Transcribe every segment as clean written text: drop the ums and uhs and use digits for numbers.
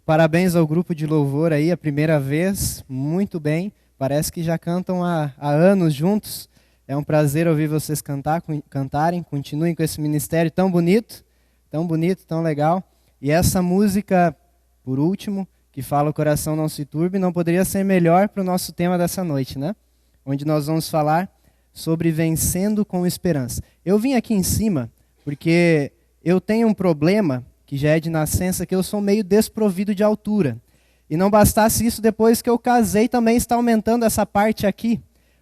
Parabéns ao grupo de louvor aí, a primeira vez, muito bem. Parece que já cantam há anos juntos. É um prazer ouvir vocês cantarem. Continuem com esse ministério tão bonito, tão legal. E essa música, por último, que fala "O coração não se turbe", não poderia ser melhor para o nosso tema dessa noite, né? Onde nós vamos falar sobre vencendo com esperança. Eu vim aqui em cima porque eu tenho um problema que já é de nascença, que eu sou meio desprovido de altura. E não bastasse isso, depois que eu casei também está aumentando essa parte aqui.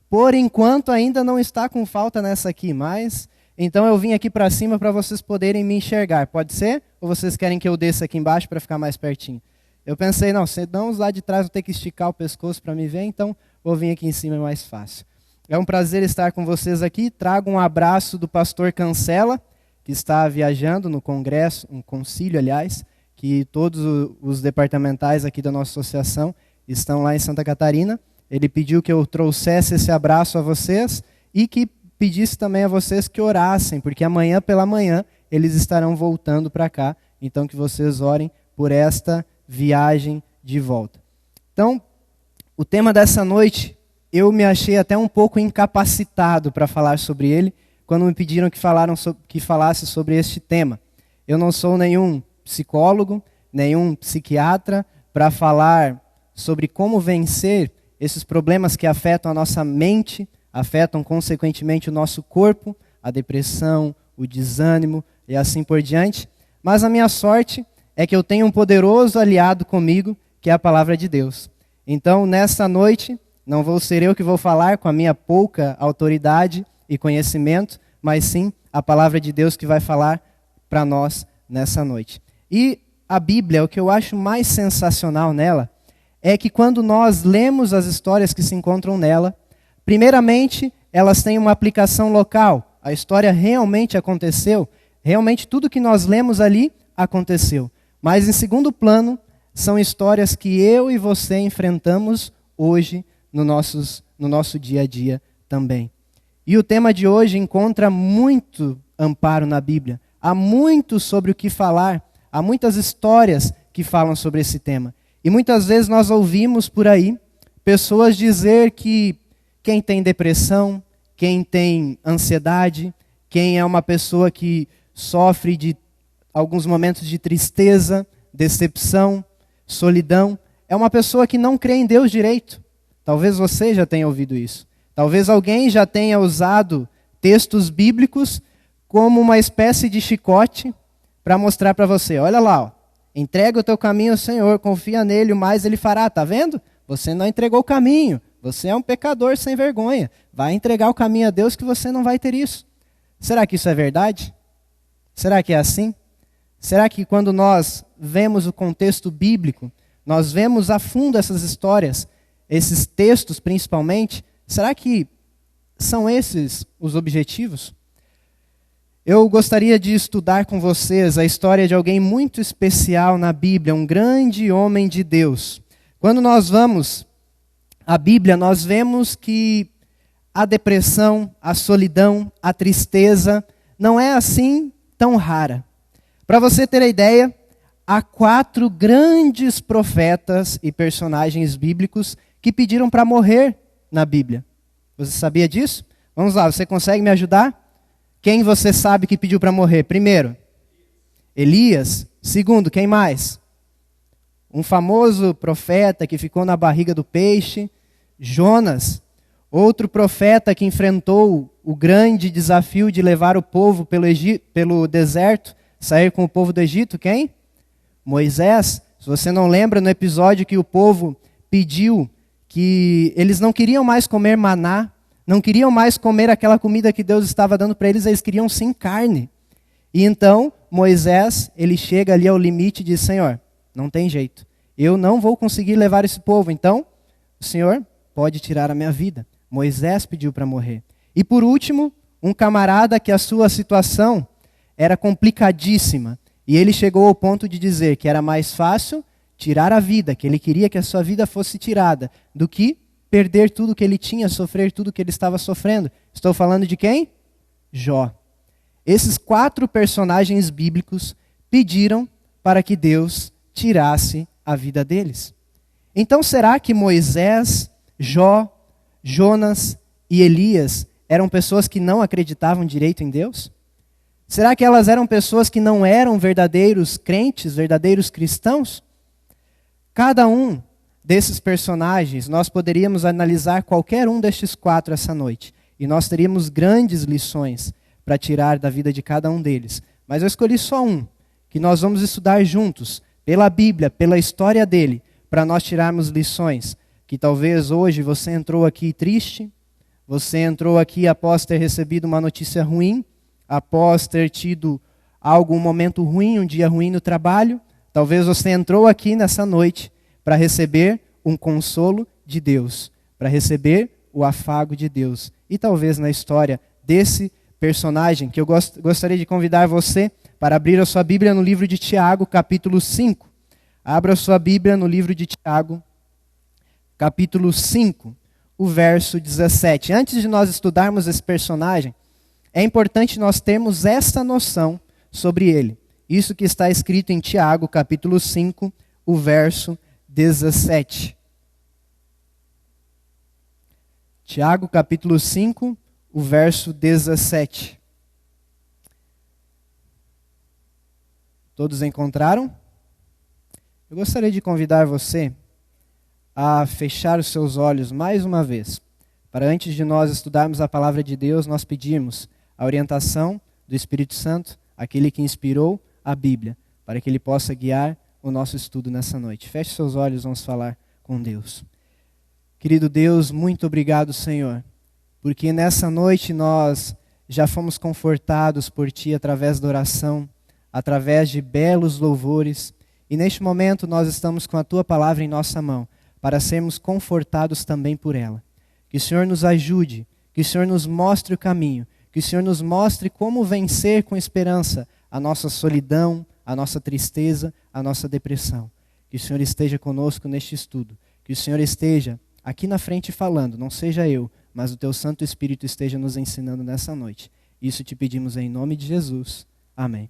Por enquanto ainda não está com falta nessa aqui, mas então eu vim aqui para cima para vocês poderem me enxergar. Pode ser? Ou vocês querem que eu desça aqui embaixo para ficar mais pertinho? Eu pensei, não, senão os lá de trás vão ter que esticar o pescoço para me ver, então vou vir aqui em cima, é mais fácil. É um prazer estar com vocês aqui. Trago um abraço do pastor Cancela, que está viajando no congresso, um concílio, aliás, que todos os departamentais aqui da nossa associação estão lá em Santa Catarina. Ele pediu que eu trouxesse esse abraço a vocês e que pedisse também a vocês que orassem, porque amanhã pela manhã eles estarão voltando para cá. Então que vocês orem por esta viagem de volta. Então, o tema dessa noite, eu me achei até um pouco incapacitado para falar sobre ele, quando me pediram que falasse sobre este tema. Eu não sou nenhum psicólogo, nenhum psiquiatra, para falar sobre como vencer esses problemas que afetam a nossa mente, afetam consequentemente o nosso corpo, a depressão, o desânimo e assim por diante. Mas a minha sorte é que eu tenho um poderoso aliado comigo, que é a palavra de Deus. Então, nesta noite, não vou ser eu que vou falar com a minha pouca autoridade e conhecimento, mas sim a palavra de Deus que vai falar para nós nessa noite. E a Bíblia, o que eu acho mais sensacional nela, é que quando nós lemos as histórias que se encontram nela, primeiramente, elas têm uma aplicação local. A história realmente aconteceu, realmente tudo que nós lemos ali aconteceu. Mas em segundo plano, são histórias que eu e você enfrentamos hoje no nosso dia a dia também. E o tema de hoje encontra muito amparo na Bíblia. Há muito sobre o que falar, há muitas histórias que falam sobre esse tema. E muitas vezes nós ouvimos por aí pessoas dizer que quem tem depressão, quem tem ansiedade, quem é uma pessoa que sofre de alguns momentos de tristeza, decepção, solidão, é uma pessoa que não crê em Deus direito. Talvez você já tenha ouvido isso. Talvez alguém já tenha usado textos bíblicos como uma espécie de chicote para mostrar para você. Olha lá, ó, entrega o teu caminho ao Senhor, confia nele, o mais ele fará. Tá vendo? Você não entregou o caminho. Você é um pecador sem vergonha. Vai entregar o caminho a Deus que você não vai ter isso. Será que isso é verdade? Será que é assim? Será que quando nós vemos o contexto bíblico, nós vemos a fundo essas histórias, esses textos principalmente, será que são esses os objetivos? Eu gostaria de estudar com vocês a história de alguém muito especial na Bíblia, um grande homem de Deus. Quando nós vamos à Bíblia, nós vemos que a depressão, a solidão, a tristeza não é assim tão rara. Para você ter a ideia, há 4 grandes profetas e personagens bíblicos que pediram para morrer na Bíblia. Você sabia disso? Vamos lá, você consegue me ajudar? Quem você sabe que pediu para morrer? Primeiro, Elias. Segundo, quem mais? Um famoso profeta que ficou na barriga do peixe, Jonas. Outro profeta que enfrentou o grande desafio de levar o povo pelo deserto, sair com o povo do Egito, quem? Moisés. Se você não lembra, no episódio que o povo pediu que eles não queriam mais comer maná, não queriam mais comer aquela comida que Deus estava dando para eles queriam sim carne. E então, Moisés, ele chega ali ao limite e diz, Senhor, não tem jeito, eu não vou conseguir levar esse povo, então o Senhor pode tirar a minha vida. Moisés pediu para morrer. E por último, um camarada que a sua situação era complicadíssima, e ele chegou ao ponto de dizer que era mais fácil tirar a vida, que ele queria que a sua vida fosse tirada, do que perder tudo que ele tinha, sofrer tudo que ele estava sofrendo. Estou falando de quem? Jó. Esses 4 personagens bíblicos pediram para que Deus tirasse a vida deles. Então será que Moisés, Jó, Jonas e Elias eram pessoas que não acreditavam direito em Deus? Será que elas eram pessoas que não eram verdadeiros crentes, verdadeiros cristãos? Cada um desses personagens, nós poderíamos analisar qualquer um destes 4 essa noite. E nós teríamos grandes lições para tirar da vida de cada um deles. Mas eu escolhi só um, que nós vamos estudar juntos, pela Bíblia, pela história dele, para nós tirarmos lições. Que talvez hoje você entrou aqui triste, você entrou aqui após ter recebido uma notícia ruim, após ter tido um momento ruim, um dia ruim no trabalho. Talvez você entrou aqui nessa noite para receber um consolo de Deus, para receber o afago de Deus. E talvez na história desse personagem, que eu gostaria de convidar você para abrir a sua Bíblia no livro de Tiago, capítulo 5. Abra a sua Bíblia no livro de Tiago, capítulo 5, o verso 17. Antes de nós estudarmos esse personagem, é importante nós termos essa noção sobre ele. Isso que está escrito em Tiago, capítulo 5, o verso 17. Tiago, capítulo 5, o verso 17. Todos encontraram? Eu gostaria de convidar você a fechar os seus olhos mais uma vez, para antes de nós estudarmos a palavra de Deus, nós pedirmos a orientação do Espírito Santo, aquele que inspirou a Bíblia, para que ele possa guiar o nosso estudo nessa noite. Feche seus olhos, vamos falar com Deus. Querido Deus, muito obrigado, Senhor, porque nessa noite nós já fomos confortados por Ti através da oração, através de belos louvores, e neste momento nós estamos com a Tua palavra em nossa mão, para sermos confortados também por ela. Que o Senhor nos ajude, que o Senhor nos mostre o caminho, que o Senhor nos mostre como vencer com esperança a nossa solidão, a nossa tristeza, a nossa depressão. Que o Senhor esteja conosco neste estudo, que o Senhor esteja aqui na frente falando, não seja eu, mas o Teu Santo Espírito esteja nos ensinando nessa noite. Isso te pedimos em nome de Jesus. Amém.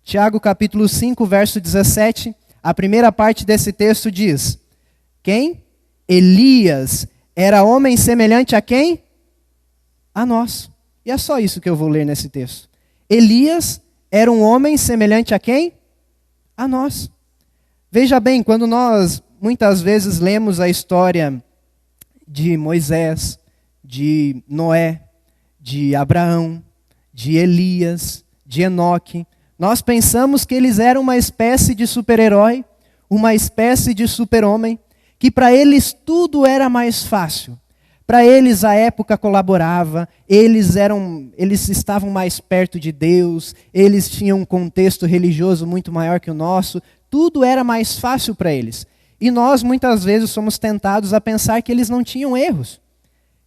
Tiago capítulo 5, verso 17, a primeira parte desse texto diz: quem? Elias era homem semelhante a quem? A nós. E é só isso que eu vou ler nesse texto. Elias era um homem semelhante a quem? A nós. Veja bem, quando nós muitas vezes lemos a história de Moisés, de Noé, de Abraão, de Elias, de Enoque, nós pensamos que eles eram uma espécie de super-herói, uma espécie de super-homem, que para eles tudo era mais fácil. Para eles a época colaborava, eles estavam mais perto de Deus, eles tinham um contexto religioso muito maior que o nosso, tudo era mais fácil para eles. E nós muitas vezes somos tentados a pensar que eles não tinham erros,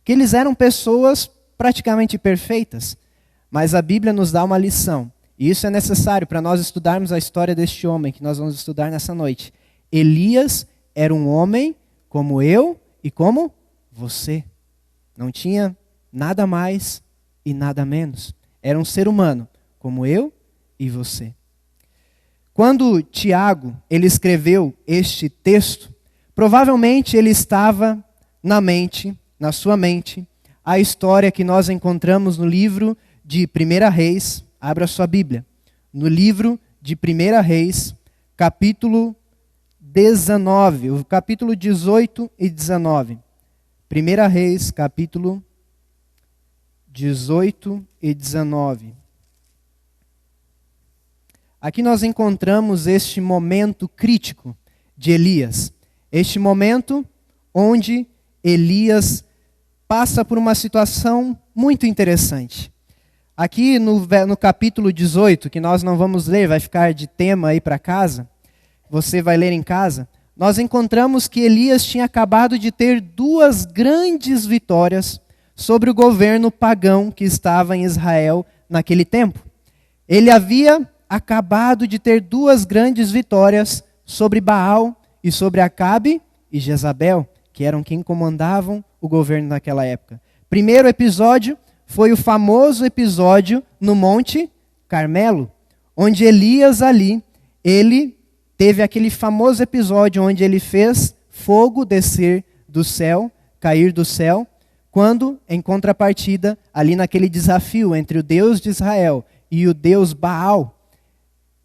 que eles eram pessoas praticamente perfeitas. Mas a Bíblia nos dá uma lição, e isso é necessário para nós estudarmos a história deste homem que nós vamos estudar nessa noite. Elias era um homem como eu e como você. Não tinha nada mais e nada menos. Era um ser humano como eu e você. Quando Tiago ele escreveu este texto, provavelmente ele estava na sua mente, a história que nós encontramos no livro de 1 Reis. Abra sua Bíblia. No livro de 1 Reis, capítulo 19, o capítulo 18 e 19. 1 Reis, capítulo 18 e 19. Aqui nós encontramos este momento crítico de Elias. Este momento onde Elias passa por uma situação muito interessante. Aqui no capítulo 18, que nós não vamos ler, vai ficar de tema aí para casa, você vai ler em casa, nós encontramos que Elias tinha acabado de ter 2 grandes vitórias sobre o governo pagão que estava em Israel naquele tempo. Ele havia acabado de ter 2 grandes vitórias sobre Baal e sobre Acabe e Jezabel, que eram quem comandavam o governo naquela época. Primeiro episódio foi o famoso episódio no Monte Carmelo, onde Elias ali, ele teve aquele famoso episódio onde ele fez fogo descer do céu, cair do céu, quando, em contrapartida, ali naquele desafio entre o Deus de Israel e o Deus Baal,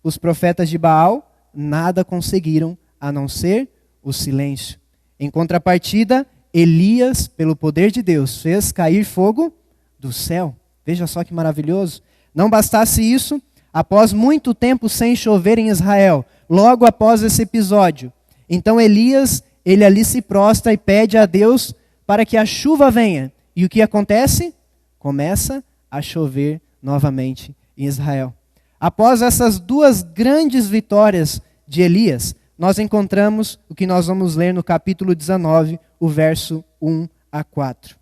os profetas de Baal nada conseguiram a não ser o silêncio. Em contrapartida, Elias, pelo poder de Deus, fez cair fogo do céu. Veja só que maravilhoso. Não bastasse isso, após muito tempo sem chover em Israel, logo após esse episódio, então Elias, ele ali se prostra e pede a Deus para que a chuva venha. E o que acontece? Começa a chover novamente em Israel. Após essas duas grandes vitórias de Elias, nós encontramos o que nós vamos ler no capítulo 19, o verso 1 a 4.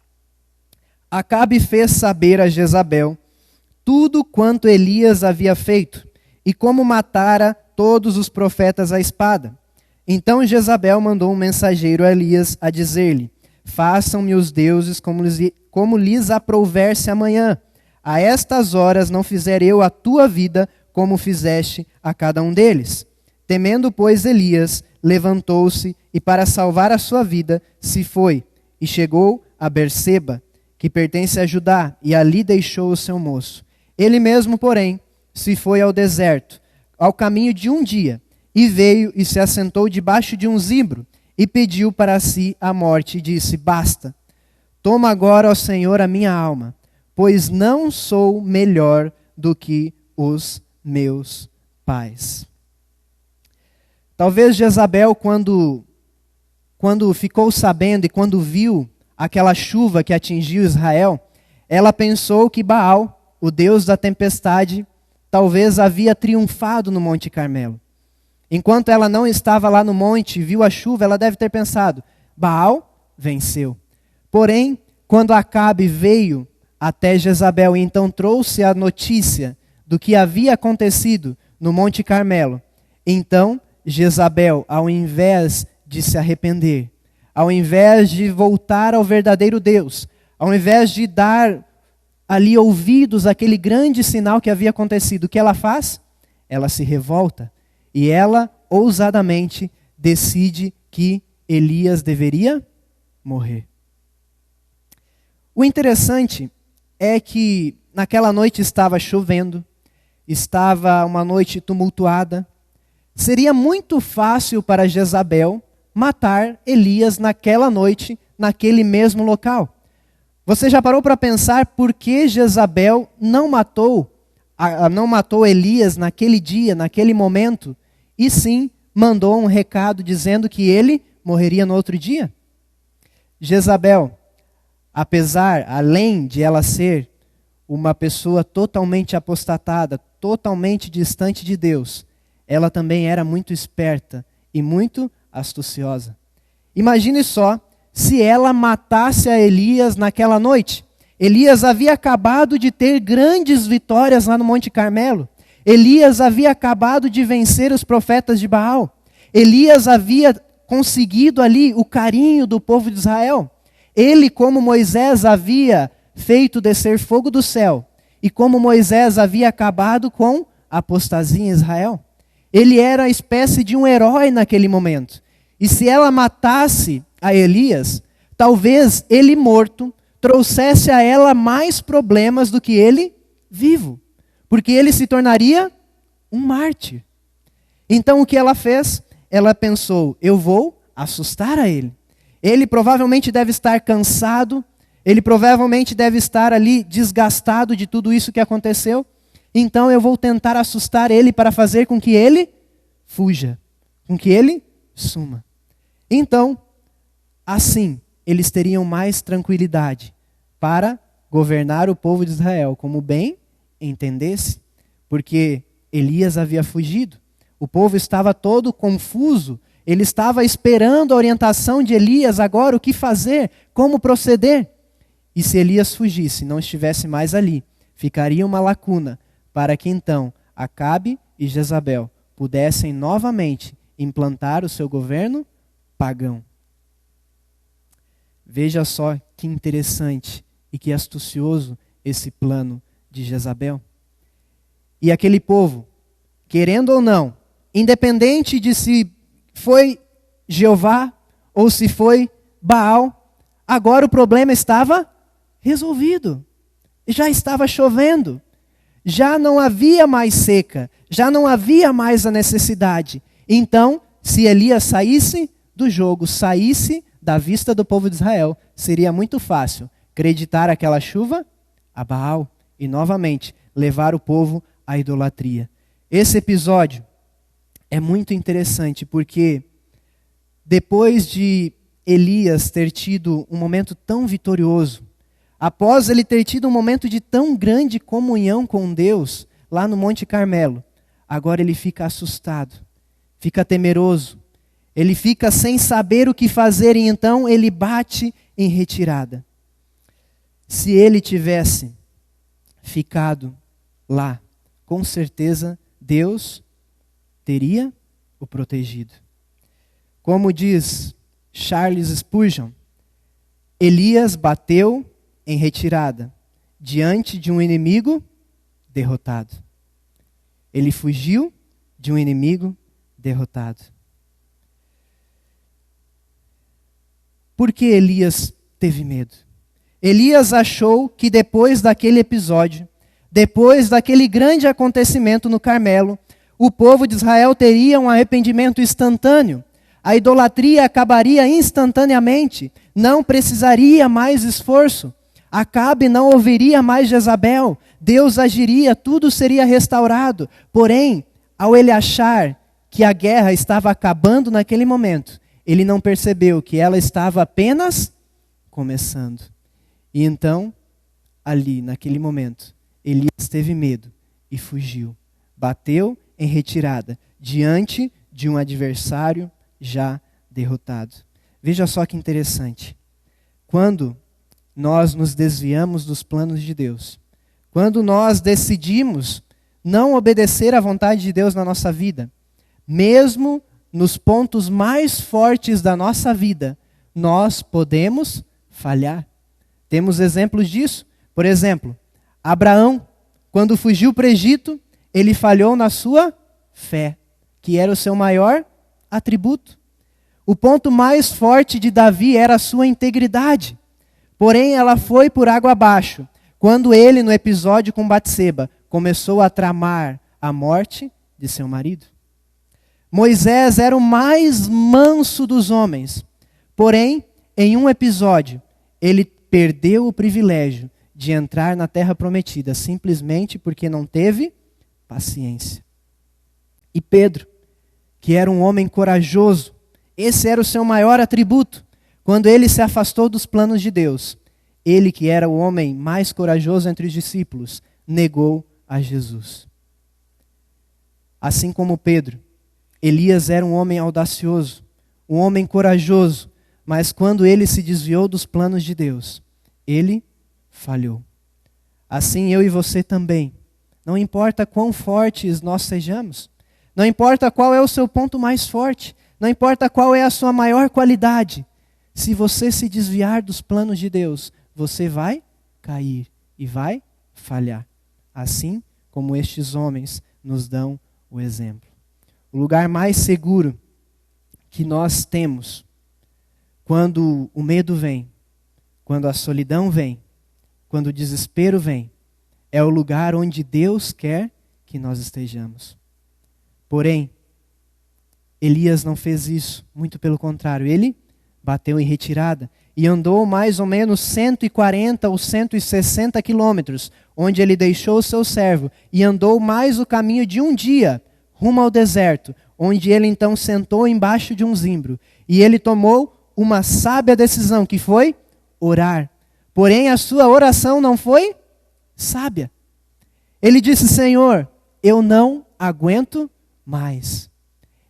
Acabe fez saber a Jezabel tudo quanto Elias havia feito e como matara todos os profetas à espada. Então Jezabel mandou um mensageiro a Elias a dizer-lhe: façam-me os deuses como lhes aprouver-se amanhã. A estas horas não fizer eu a tua vida como fizeste a cada um deles. Temendo, pois, Elias, levantou-se e para salvar a sua vida se foi e chegou a Berseba, que pertence a Judá, e ali deixou o seu moço. Ele mesmo, porém, se foi ao deserto, ao caminho de um dia, e veio e se assentou debaixo de um zimbro, e pediu para si a morte, e disse: basta, toma agora, ó Senhor, a minha alma, pois não sou melhor do que os meus pais. Talvez Jezabel, quando ficou sabendo e quando viu aquela chuva que atingiu Israel, ela pensou que Baal, o deus da tempestade, talvez havia triunfado no Monte Carmelo. Enquanto ela não estava lá no monte e viu a chuva, ela deve ter pensado: Baal venceu. Porém, quando Acabe veio até Jezabel e então trouxe a notícia do que havia acontecido no Monte Carmelo, então Jezabel, ao invés de se arrepender, ao invés de voltar ao verdadeiro Deus, ao invés de dar ali ouvidos àquele grande sinal que havia acontecido, o que ela faz? Ela se revolta e ela ousadamente decide que Elias deveria morrer. O interessante é que naquela noite estava chovendo, estava uma noite tumultuada. Seria muito fácil para Jezabel matar Elias naquela noite, naquele mesmo local. Você já parou para pensar por que Jezabel não matou Elias naquele dia, naquele momento, e sim mandou um recado dizendo que ele morreria no outro dia? Jezabel, além de ela ser uma pessoa totalmente apostatada, totalmente distante de Deus, ela também era muito esperta e muito astuciosa. Imagine só se ela matasse a Elias naquela noite. Elias havia acabado de ter grandes vitórias lá no Monte Carmelo. Elias havia acabado de vencer os profetas de Baal. Elias havia conseguido ali o carinho do povo de Israel. Ele, como Moisés, havia feito descer fogo do céu. E como Moisés havia acabado com a apostasia em Israel. Ele era a espécie de um herói naquele momento. E se ela matasse a Elias, talvez ele morto trouxesse a ela mais problemas do que ele vivo. Porque ele se tornaria um mártir. Então o que ela fez? Ela pensou: eu vou assustar a ele. Ele provavelmente deve estar cansado, ele provavelmente deve estar ali desgastado de tudo isso que aconteceu. Então eu vou tentar assustar ele para fazer com que ele fuja, com que ele suma. Então, assim, eles teriam mais tranquilidade para governar o povo de Israel como bem entendesse, porque Elias havia fugido. O povo estava todo confuso, ele estava esperando a orientação de Elias agora, o que fazer, como proceder. E se Elias fugisse, não estivesse mais ali, ficaria uma lacuna para que então Acabe e Jezabel pudessem novamente implantar o seu governo pagão. Veja só que interessante e que astucioso esse plano de Jezabel. E aquele povo, querendo ou não, independente de se foi Jeová ou se foi Baal, agora o problema estava resolvido. Já estava chovendo. Já não havia mais seca. Já não havia mais a necessidade. Então, se Elias saísse do jogo, saísse da vista do povo de Israel, seria muito fácil acreditar aquela chuva a Baal e novamente levar o povo à idolatria. Esse episódio é muito interessante porque depois de Elias ter tido um momento tão vitorioso, após ele ter tido um momento de tão grande comunhão com Deus lá no Monte Carmelo, agora ele fica assustado, fica temeroso, ele fica sem saber o que fazer e então ele bate em retirada. Se ele tivesse ficado lá, com certeza Deus teria o protegido. Como diz Charles Spurgeon, Elias bateu em retirada diante de um inimigo derrotado. Ele fugiu de um inimigo derrotado. Por que Elias teve medo? Elias achou que depois daquele episódio, depois daquele grande acontecimento no Carmelo, o povo de Israel teria um arrependimento instantâneo. A idolatria acabaria instantaneamente, não precisaria mais esforço. Acabe não ouviria mais Jezabel, Deus agiria, tudo seria restaurado. Porém, ao ele achar que a guerra estava acabando naquele momento, ele não percebeu que ela estava apenas começando. E então, ali, naquele momento, Elias teve medo e fugiu. Bateu em retirada, diante de um adversário já derrotado. Veja só que interessante. Quando nós nos desviamos dos planos de Deus, quando nós decidimos não obedecer à vontade de Deus na nossa vida, mesmo nos pontos mais fortes da nossa vida, nós podemos falhar. Temos exemplos disso. Por exemplo, Abraão, quando fugiu para o Egito, ele falhou na sua fé, que era o seu maior atributo. O ponto mais forte de Davi era a sua integridade. Porém, ela foi por água abaixo, quando ele, no episódio com Batseba, começou a tramar a morte de seu marido. Moisés era o mais manso dos homens. Porém, em um episódio, ele perdeu o privilégio de entrar na terra prometida, simplesmente porque não teve paciência. E Pedro, que era um homem corajoso, esse era o seu maior atributo. Quando ele se afastou dos planos de Deus, ele, que era o homem mais corajoso entre os discípulos, negou a Jesus. Assim como Pedro, Elias era um homem audacioso, um homem corajoso, mas quando ele se desviou dos planos de Deus, ele falhou. Assim eu e você também. Não importa quão fortes nós sejamos, não importa qual é o seu ponto mais forte, não importa qual é a sua maior qualidade, se você se desviar dos planos de Deus, você vai cair e vai falhar. Assim como estes homens nos dão o exemplo. O lugar mais seguro que nós temos quando o medo vem, quando a solidão vem, quando o desespero vem, é o lugar onde Deus quer que nós estejamos. Porém, Elias não fez isso, muito pelo contrário, ele bateu em retirada e andou mais ou menos 140 ou 160 quilômetros, onde ele deixou o seu servo e andou mais o caminho de um dia, rumo ao deserto, onde ele então sentou embaixo de um zimbro. E ele tomou uma sábia decisão, que foi orar. Porém, a sua oração não foi sábia. Ele disse: Senhor, eu não aguento mais.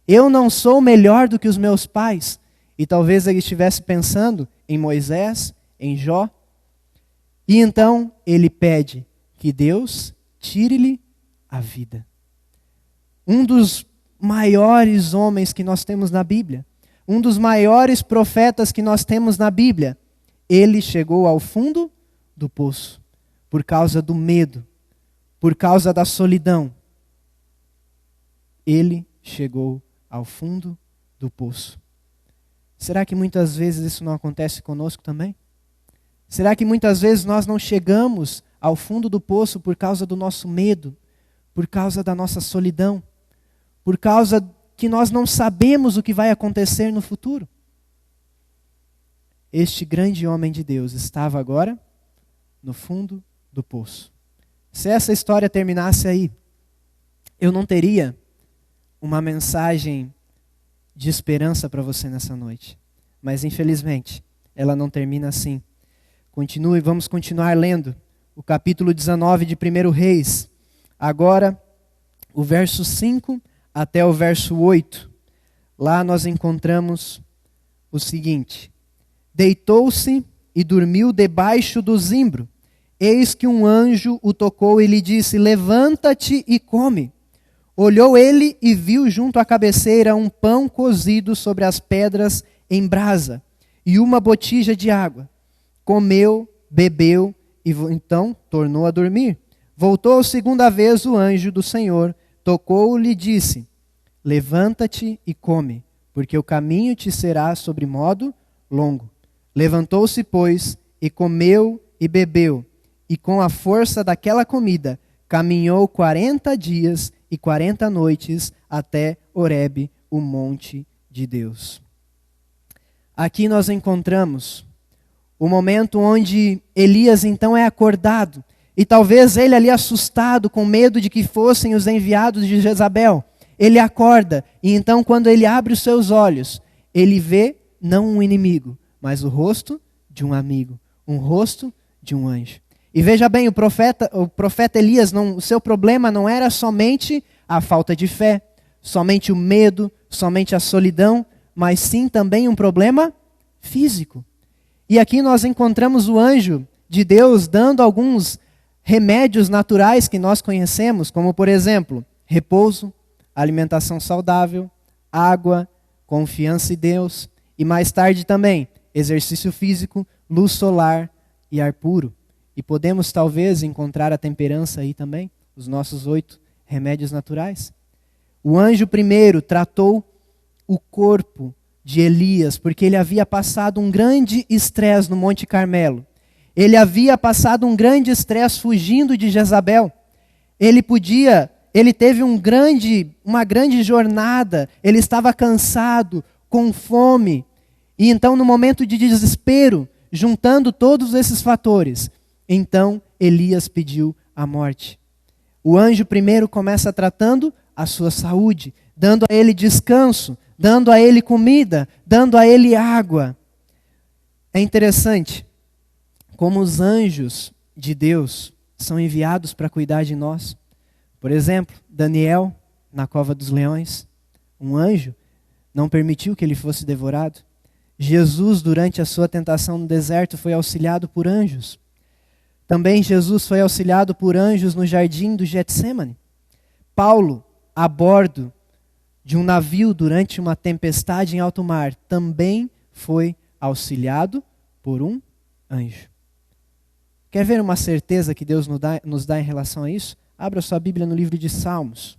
Eu não sou melhor do que os meus pais. E talvez ele estivesse pensando em Moisés, em Jó. E então ele pede que Deus tire-lhe a vida. Um dos maiores homens que nós temos na Bíblia, um dos maiores profetas que nós temos na Bíblia, ele chegou ao fundo do poço por causa do medo, por causa da solidão. Ele chegou ao fundo do poço. Será que muitas vezes isso não acontece conosco também? Será que muitas vezes nós não chegamos ao fundo do poço por causa do nosso medo, por causa da nossa solidão, por causa que nós não sabemos o que vai acontecer no futuro? Este grande homem de Deus estava agora no fundo do poço. Se essa história terminasse aí, eu não teria uma mensagem de esperança para você nessa noite. Mas infelizmente, ela não termina assim. Vamos continuar lendo o capítulo 19 de 1 Reis. Agora, o verso 5 até o verso 8. Lá nós encontramos o seguinte: deitou-se e dormiu debaixo do zimbro. Eis que um anjo o tocou e lhe disse: levanta-te e come. Olhou ele e viu junto à cabeceira um pão cozido sobre as pedras em brasa e uma botija de água. Comeu, bebeu e então tornou a dormir. Voltou a segunda vez o anjo do Senhor, tocou-lhe e disse: levanta-te e come, porque o caminho te será sobre modo longo. Levantou-se, pois, e comeu e bebeu, e com a força daquela comida caminhou 40 dias e 40 noites até Horebe, o monte de Deus. Aqui nós encontramos o momento onde Elias então é acordado, e talvez ele ali assustado, com medo de que fossem os enviados de Jezabel, ele acorda, e então quando ele abre os seus olhos, ele vê não um inimigo, mas o rosto de um amigo, um rosto de um anjo. E veja bem, o profeta Elias, o seu problema não era somente a falta de fé, somente o medo, somente a solidão, mas sim também um problema físico. E aqui nós encontramos o anjo de Deus dando alguns remédios naturais que nós conhecemos, como por exemplo, repouso, alimentação saudável, água, confiança em Deus, e mais tarde também, exercício físico, luz solar e ar puro. E podemos talvez encontrar a temperança aí também, os nossos 8 remédios naturais. O anjo primeiro tratou o corpo de Elias, porque ele havia passado um grande estresse no Monte Carmelo. Ele havia passado um grande estresse fugindo de Jezabel. Ele teve uma grande jornada, ele estava cansado, com fome. E então, no momento de desespero, juntando todos esses fatores, então Elias pediu a morte. O anjo primeiro começa tratando a sua saúde, dando a ele descanso, dando a ele comida, dando a ele água. É interessante como os anjos de Deus são enviados para cuidar de nós. Por exemplo, Daniel, na cova dos leões, um anjo não permitiu que ele fosse devorado. Jesus, durante a sua tentação no deserto, foi auxiliado por anjos. Também Jesus foi auxiliado por anjos no jardim do Getsêmani. Paulo, a bordo de um navio durante uma tempestade em alto mar, também foi auxiliado por um anjo. Quer ver uma certeza que Deus nos dá em relação a isso? Abra sua Bíblia no livro de Salmos.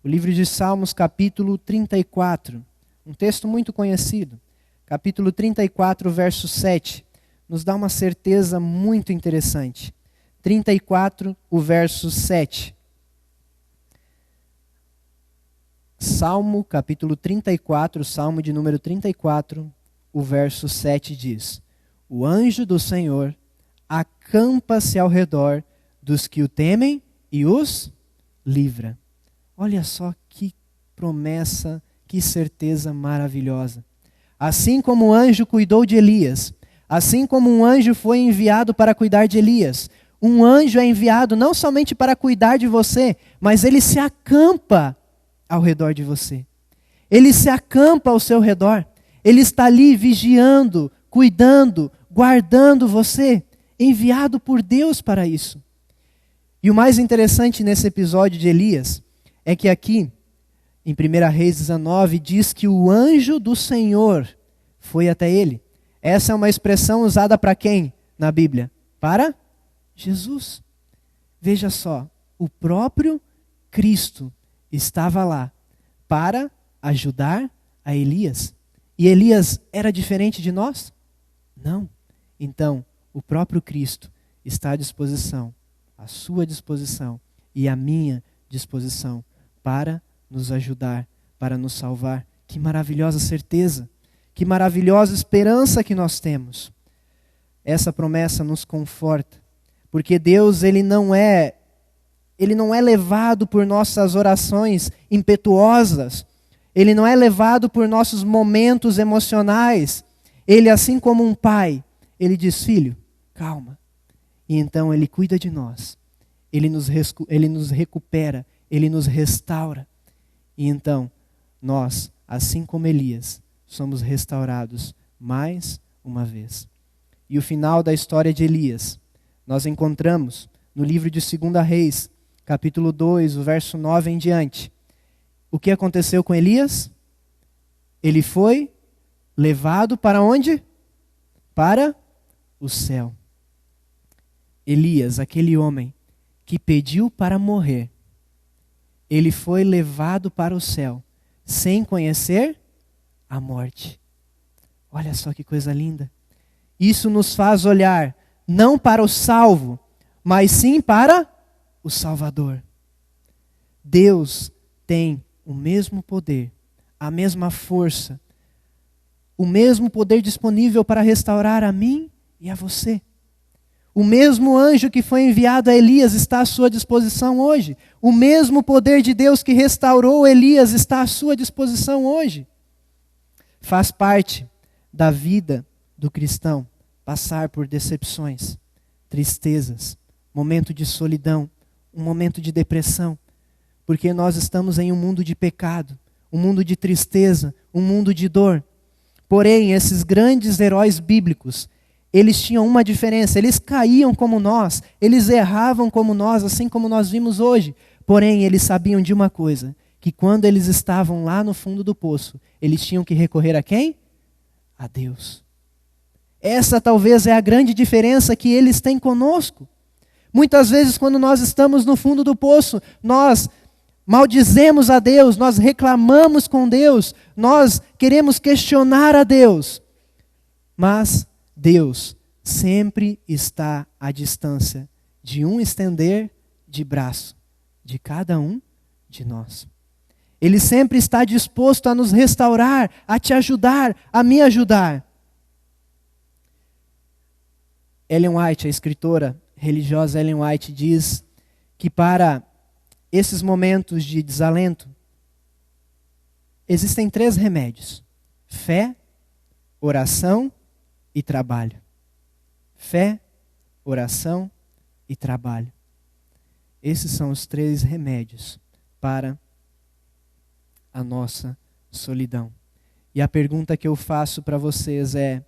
O livro de Salmos, capítulo 34. Um texto muito conhecido. Capítulo 34, verso 7. Nos dá uma certeza muito interessante. 34, o verso 7. Salmo, capítulo 34, Salmo de número 34, o verso 7 diz: o anjo do Senhor acampa-se ao redor dos que o temem e os livra. Olha só que promessa, que certeza maravilhosa. Assim como o anjo cuidou de Elias, assim como um anjo foi enviado para cuidar de Elias, um anjo é enviado não somente para cuidar de você, mas ele se acampa ao redor de você. Ele se acampa ao seu redor. Ele está ali vigiando, cuidando, guardando você, enviado por Deus para isso. E o mais interessante nesse episódio de Elias é que aqui, em 1 Reis 19, diz que o anjo do Senhor foi até ele. Essa é uma expressão usada para quem na Bíblia? Para Jesus. Veja só, o próprio Cristo estava lá, para ajudar a Elias. E Elias era diferente de nós? Não. Então, o próprio Cristo está à disposição, à sua disposição e à minha disposição para nos ajudar, para nos salvar. Que maravilhosa certeza, que maravilhosa esperança que nós temos. Essa promessa nos conforta, porque Deus ele não é levado por nossas orações impetuosas, ele não é levado por nossos momentos emocionais. Ele, assim como um pai, ele diz: filho, calma. E então ele cuida de nós, ele nos recupera, ele nos restaura. E então nós, assim como Elias, somos restaurados mais uma vez. E o final da história de Elias, nós encontramos no livro de 2 Reis, capítulo 2, o verso 9 em diante. O que aconteceu com Elias? Ele foi levado para onde? Para o céu. Elias, aquele homem que pediu para morrer, ele foi levado para o céu, sem conhecer a morte. Olha só que coisa linda. Isso nos faz olhar não para o salvo, mas sim para o Salvador. Deus tem o mesmo poder, a mesma força, o mesmo poder disponível para restaurar a mim e a você. O mesmo anjo que foi enviado a Elias está à sua disposição hoje. O mesmo poder de Deus que restaurou Elias está à sua disposição hoje. Faz parte da vida do cristão passar por decepções, tristezas, momento de solidão, um momento de depressão, porque nós estamos em um mundo de pecado, um mundo de tristeza, um mundo de dor. Porém, esses grandes heróis bíblicos, eles tinham uma diferença: eles caíam como nós, eles erravam como nós, assim como nós vimos hoje. Porém, eles sabiam de uma coisa, que quando eles estavam lá no fundo do poço, eles tinham que recorrer a quem? A Deus. Essa talvez é a grande diferença que eles têm conosco. Muitas vezes, quando nós estamos no fundo do poço, nós maldizemos a Deus, nós reclamamos com Deus, nós queremos questionar a Deus. Mas Deus sempre está à distância de um estender de braço de cada um de nós. Ele sempre está disposto a nos restaurar, a te ajudar, a me ajudar. Ellen White, a escritora religiosa Ellen White, diz que para esses momentos de desalento, existem 3 remédios: fé, oração e trabalho. Fé, oração e trabalho. Esses são os 3 remédios para a nossa solidão. E a pergunta que eu faço para vocês é: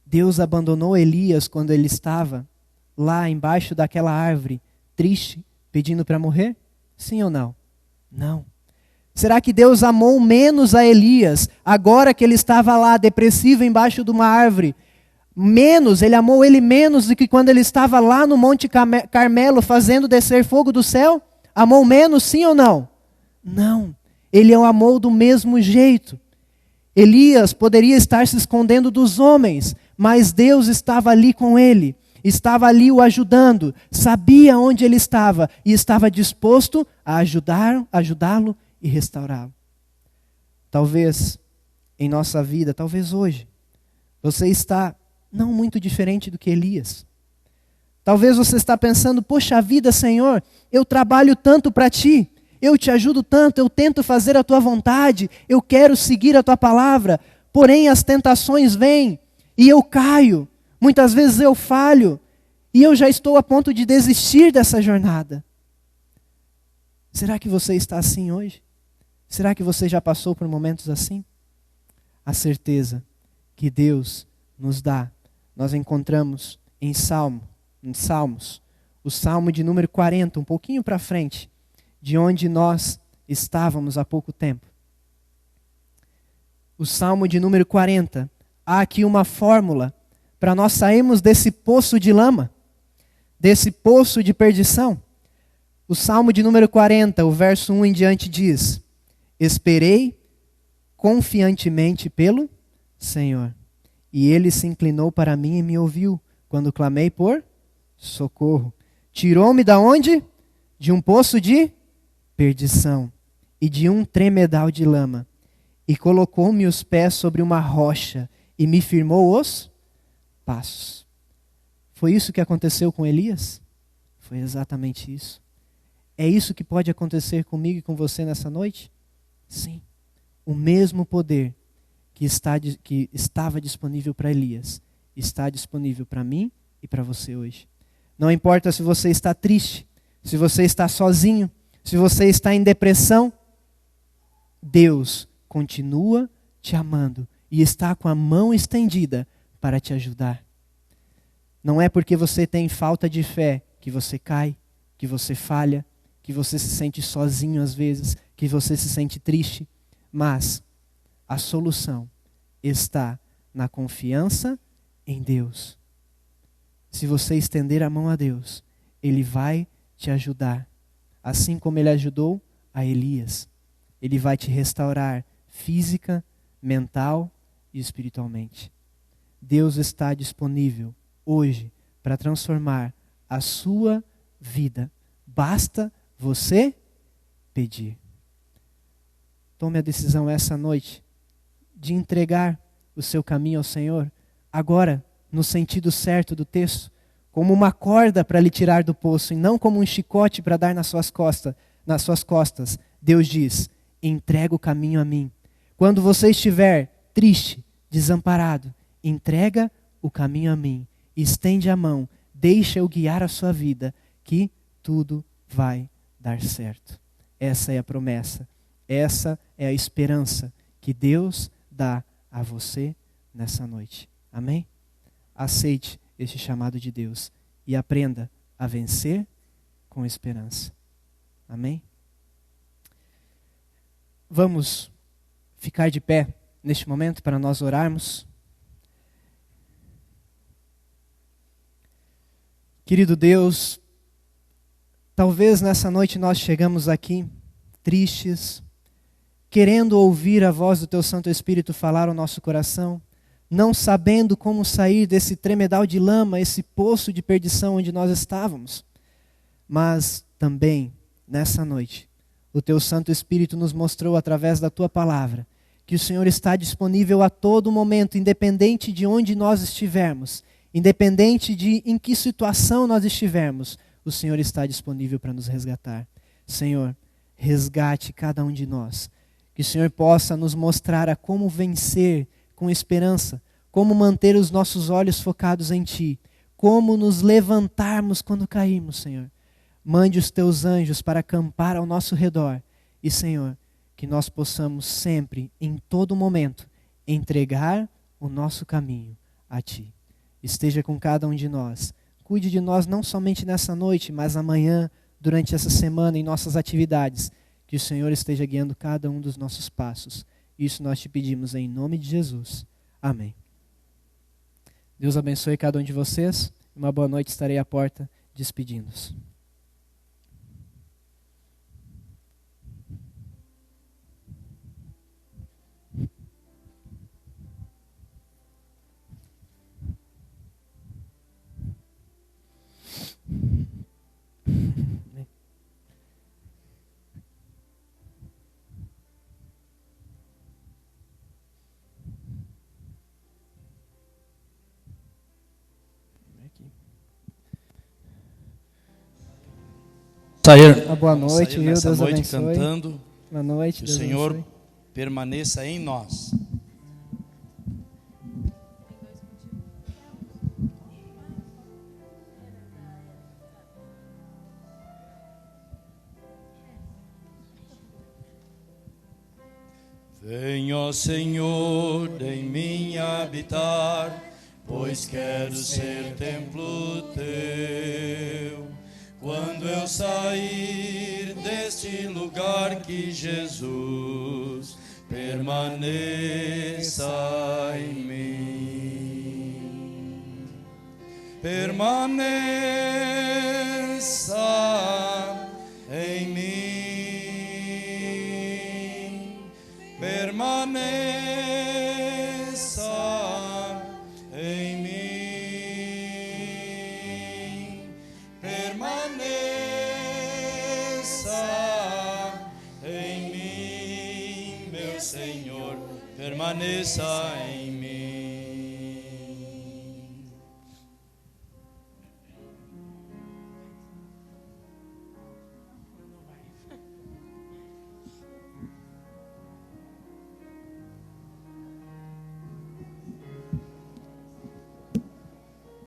Deus abandonou Elias quando ele estava lá embaixo daquela árvore, triste, pedindo para morrer? Sim ou não? Não. Será que Deus amou menos a Elias agora que ele estava lá depressivo embaixo de uma árvore? Ele amou ele menos do que quando ele estava lá no Monte Carmelo fazendo descer fogo do céu? Amou menos, sim ou não? Não. Ele o amou do mesmo jeito. Elias poderia estar se escondendo dos homens, mas Deus estava ali com ele, estava ali o ajudando, sabia onde ele estava e estava disposto a ajudá-lo e restaurá-lo. Talvez em nossa vida, talvez hoje, você está não muito diferente do que Elias. Talvez você está pensando: poxa vida, Senhor, eu trabalho tanto para Ti, eu te ajudo tanto, eu tento fazer a Tua vontade, eu quero seguir a Tua palavra, porém as tentações vêm e eu caio, muitas vezes eu falho e eu já estou a ponto de desistir dessa jornada. Será que você está assim hoje? Será que você já passou por momentos assim? A certeza que Deus nos dá, nós encontramos em Salmos, o Salmo de número 40, um pouquinho para frente, de onde nós estávamos há pouco tempo. O Salmo de número 40, há aqui uma fórmula para nós sairmos desse poço de lama, desse poço de perdição. O Salmo de número 40, o verso 1 em diante diz: Esperei confiantemente pelo Senhor. E ele se inclinou para mim e me ouviu quando clamei por socorro. Tirou-me da onde? De um poço de perdição e de um tremedal de lama. E colocou-me os pés sobre uma rocha e me firmou os passos. Foi isso que aconteceu com Elias? Foi exatamente isso. É isso que pode acontecer comigo e com você nessa noite? Sim. O mesmo poder que estava disponível para Elias está disponível para mim e para você hoje. Não importa se você está triste, se você está sozinho, se você está em depressão, Deus continua te amando e está com a mão estendida para te ajudar. Não é porque você tem falta de fé que você cai, que você falha, que você se sente sozinho às vezes, que você se sente triste, mas a solução está na confiança em Deus. Se você estender a mão a Deus, Ele vai te ajudar. Assim como Ele ajudou a Elias. Ele vai te restaurar física, mental e espiritualmente. Deus está disponível hoje para transformar a sua vida. Basta você pedir. Tome a decisão essa noite de entregar o seu caminho ao Senhor, agora, no sentido certo do texto, como uma corda para lhe tirar do poço e não como um chicote para dar nas suas costas. Deus diz: entrega o caminho a mim. Quando você estiver triste, desamparado, entrega o caminho a mim. Estende a mão, deixa eu guiar a sua vida, que tudo vai dar certo. Essa é a promessa, essa é a esperança que Deus dá a você nessa noite. Amém? Aceite este chamado de Deus e aprenda a vencer com esperança. Amém? Vamos ficar de pé neste momento para nós orarmos. Querido Deus, talvez nessa noite nós chegamos aqui tristes, querendo ouvir a voz do Teu Santo Espírito falar ao nosso coração, não sabendo como sair desse tremedal de lama, esse poço de perdição onde nós estávamos. Mas também, nessa noite, o Teu Santo Espírito nos mostrou através da Tua palavra que o Senhor está disponível a todo momento, independente de onde nós estivermos, independente de em que situação nós estivermos, o Senhor está disponível para nos resgatar. Senhor, resgate cada um de nós. Que o Senhor possa nos mostrar a como vencer com esperança, como manter os nossos olhos focados em Ti, como nos levantarmos quando caímos, Senhor. Mande os Teus anjos para acampar ao nosso redor. E, Senhor, que nós possamos sempre, em todo momento, entregar o nosso caminho a Ti. Esteja com cada um de nós. Cuide de nós não somente nessa noite, mas amanhã, durante essa semana, em nossas atividades. Que o Senhor esteja guiando cada um dos nossos passos. Isso nós te pedimos em nome de Jesus. Amém. Deus abençoe cada um de vocês. Uma boa noite, estarei à porta despedindo-os. Sair. Uma boa noite, viu? Nessa Deus noite abençoe. cantando. Boa noite, Que o Deus Senhor abençoe. permaneça em nós. Venha, Senhor, em mim habitar, pois quero ser templo teu. Quando eu sair deste lugar, que Jesus permaneça em mim. Permaneça em mim. permaneça em